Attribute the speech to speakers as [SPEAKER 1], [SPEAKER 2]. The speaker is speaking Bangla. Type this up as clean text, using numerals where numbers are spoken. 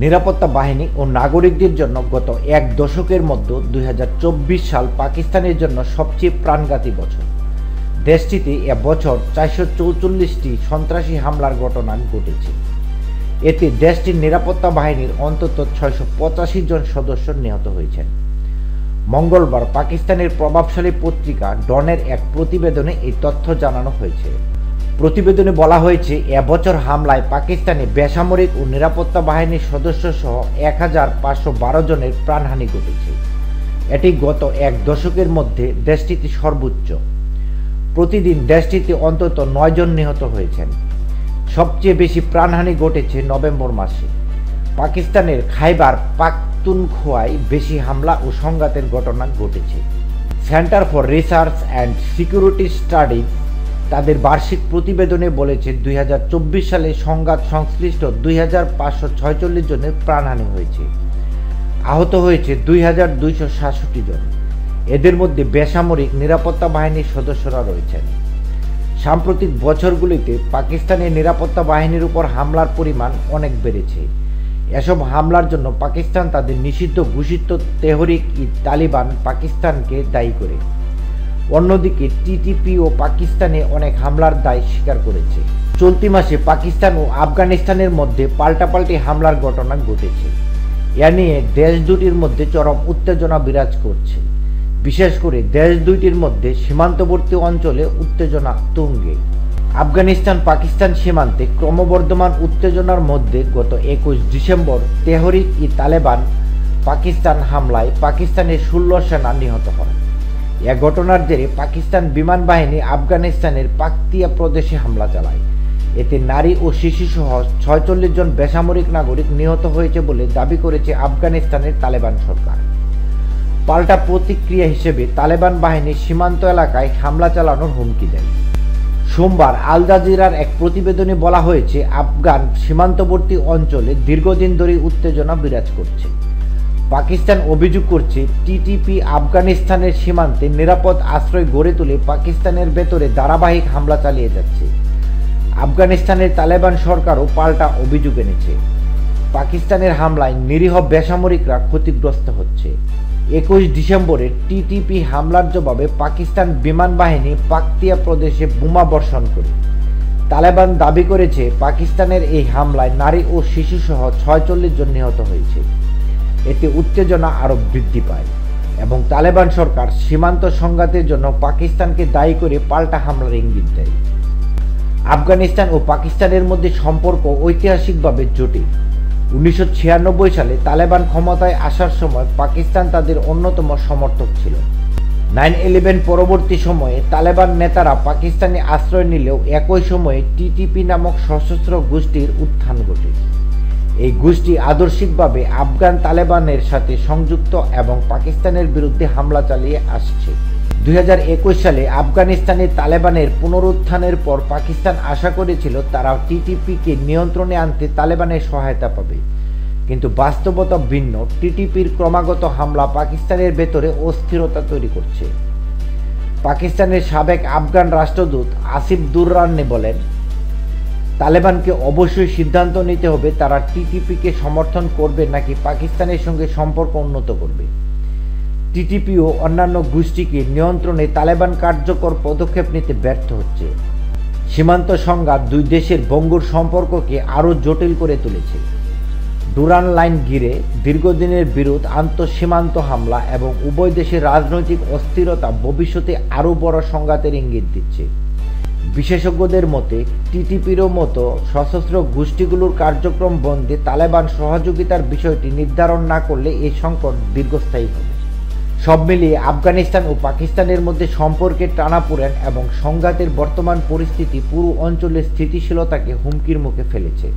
[SPEAKER 1] নিরাপত্তা বাহিনী ও নাগরিকদের জন্য গত এক দশকের মধ্যে 2024 সাল পাকিস্তানের জন্য সবচেয়ে প্রাণঘাতী বছর। দেশটিতে এবছর 444টি সন্ত্রাসী হামলার ঘটনা ঘটেছে। এতে দেশটির নিরাপত্তা বাহিনীর অন্তত 685 জন সদস্য নিহত হয়েছেন। মঙ্গলবার পাকিস্তানের প্রভাবশালী পত্রিকা ডনের এক প্রতিবেদনে এই তথ্য জানানো হয়েছে। প্রতিবেদনে বলা হয়েছে, এবছর হামলায় পাকিস্তানে বেসামরিক ও নিরাপত্তা বাহিনীর সদস্য সহ 1512 জনের প্রাণহানি ঘটেছে। এটি গত এক দশকের মধ্যে দেশটিতে সর্বোচ্চ। প্রতিদিন দেশটিতে অন্তত 9 জন নিহত হয়েছেন। সবচেয়ে বেশি প্রাণহানি ঘটেছে নভেম্বর মাসে। পাকিস্তানের খাইবার পাখতুনখোয়ায় বেশি হামলা ও সংঘাতের ঘটনা ঘটেছে। Centre for research and security studies তাদের বার্ষিক প্রতিবেদনে বলেছে, 2024 সালে সংঘাত সংশ্লিষ্ট 2546 জনের প্রাণহানি হয়েছে। আহত হয়েছে 2267 জন। এদের মধ্যে বেসামরিক নিরাপত্তা বাহিনীর সদস্যরা রয়েছেন। সাম্প্রতিক বছরগুলিতে পাকিস্তানের নিরাপত্তা বাহিনীর উপর হামলার পরিমাণ অনেক বেড়েছে। এসব হামলার জন্য পাকিস্তান তাদের নিষিদ্ধ ঘোষিত তেহরিক-ই-তালিবান পাকিস্তানকে দায়ী করে। অন্যদিকে টিটিপি ও পাকিস্তানে অনেক হামলার দায় স্বীকার করেছে। চলতি মাসে পাকিস্তান ও আফগানিস্তানের মধ্যে পাল্টাপাল্টি হামলার ঘটনা ঘটেছে। এ নিয়ে দেশ দুটির মধ্যে চরম উত্তেজনা বিরাজ করছে। বিশেষ করে দেশ দুইটির মধ্যে সীমান্তবর্তী অঞ্চলে উত্তেজনা তুঙ্গে। আফগানিস্তান পাকিস্তান সীমান্তে ক্রমবর্ধমান উত্তেজনার মধ্যে গত 21 ডিসেম্বর তেহরিক-ই-তালেবান পাকিস্তান হামলায় পাকিস্তানের 16 সেনা নিহত হন। এ ঘটনার জেরে পাকিস্তান বিমান বাহিনী আফগানিস্তানের পাকতিয়া প্রদেশে হামলা চালায়। এতে নারী ও শিশুসহ 46 জন বেসামরিক নাগরিক নিহত হয়েছে বলে দাবি করেছে আফগানিস্তানের তালেবান সরকার। পাল্টা প্রতিক্রিয়া হিসেবে তালেবান বাহিনী সীমান্ত এলাকায় হামলা চালানোর হুমকি দেয়। সোমবার আল জাজিরার এক প্রতিবেদনে বলা হয়েছে, আফগান সীমান্তবর্তী অঞ্চলে দীর্ঘদিন ধরে উত্তেজনা বিরাজ করছে। পাকিস্তান অভিযোগ করছে, টিটিপি আফগানিস্তানের সীমান্তে নিরাপদ আশ্রয় গড়ে তুলে পাকিস্তানের ভেতরে ধারাবাহিক হামলা চালিয়ে যাচ্ছে। আফগানিস্তানের তালেবান সরকারও পাল্টা অভিযোগ এনেছে। পাকিস্তানের হামলায় নিরীহ বেসামরিকরা ক্ষতিগ্রস্ত হচ্ছে। 21 ডিসেম্বরের টিটিপি হামলার জবাবে পাকিস্তান বিমান বাহিনী পাকতিয়া প্রদেশে বোমা বর্ষণ করে। তালেবান দাবি করেছে, পাকিস্তানের এই হামলায় নারী ও শিশুসহ 46 জন নিহত হয়েছে। এতে উত্তেজনা আরও বৃদ্ধি পায় এবং তালেবান সরকার সীমান্ত সংঘাতের জন্য পাকিস্তানকে দায়ী করে পাল্টা হামলার ইঙ্গিত দেয়। আফগানিস্তান ও পাকিস্তানের মধ্যে সম্পর্ক ঐতিহাসিকভাবে জটিল। 1996 সালে তালেবান ক্ষমতায় আসার সময় পাকিস্তান তাদের অন্যতম সমর্থক ছিল। 9/11 পরবর্তী সময়ে তালেবান নেতারা পাকিস্তানে আশ্রয় নিলেও একই সময়ে টিটিপি নামক সশস্ত্র গোষ্ঠীর উত্থান ঘটে। এই গোষ্ঠী আদর্শিকভাবে আফগান তালেবানের সাথে সংযুক্ত এবং পাকিস্তানের বিরুদ্ধে হামলা চালিয়ে আসছে। 2021 সালে আফগানিস্তানে তালেবানের পুনরুত্থানের পর পাকিস্তান আশা করেছিল তারা টিটিপিকে নিয়ন্ত্রণে আনতে তালেবানের সহায়তা পাবে, কিন্তু বাস্তবতা ভিন্ন। টিটিপির ক্রমাগত হামলা পাকিস্তানের ভেতরে অস্থিরতা তৈরি করছে। পাকিস্তানের সাবেক আফগান রাষ্ট্রদূত আসিফ দুররানি বলেন, তালেবানকে অবশ্যই সিদ্ধান্ত নিতে হবে তারা টিটিপিকে সমর্থন করবে নাকি পাকিস্তানের সঙ্গে সম্পর্ক উন্নত করবে। টিটিপি ও অন্যান্য গোষ্ঠীকে নিয়ন্ত্রণে তালেবান কার্যকর পদক্ষেপ নিতে ব্যর্থ হচ্ছে। সীমান্ত সংঘাত দুই দেশের ভঙ্গুর সম্পর্ককে আরও জটিল করে তুলেছে। ডুরান লাইন ঘিরে দীর্ঘদিনের বিরোধ, আন্তঃসীমান্ত হামলা এবং উভয় দেশের রাজনৈতিক অস্থিরতা ভবিষ্যতে আরও বড় সংঘাতের ইঙ্গিত দিচ্ছে। বিশেষজ্ঞদের মতে, টিটিপিরও মতো সশস্ত্র গোষ্ঠীগুলোর কার্যক্রম বন্ধে তালেবান সহযোগিতার বিষয়টি নির্ধারণ না করলে এই সংকট দীর্ঘস্থায়ী হবে। সব মিলিয়ে আফগানিস্তান ও পাকিস্তানের মধ্যে সম্পর্কের টানাপোড়েন এবং সংঘাতের বর্তমান পরিস্থিতি পুরো অঞ্চলের স্থিতিশীলতাকে হুমকির মুখে ফেলেছে।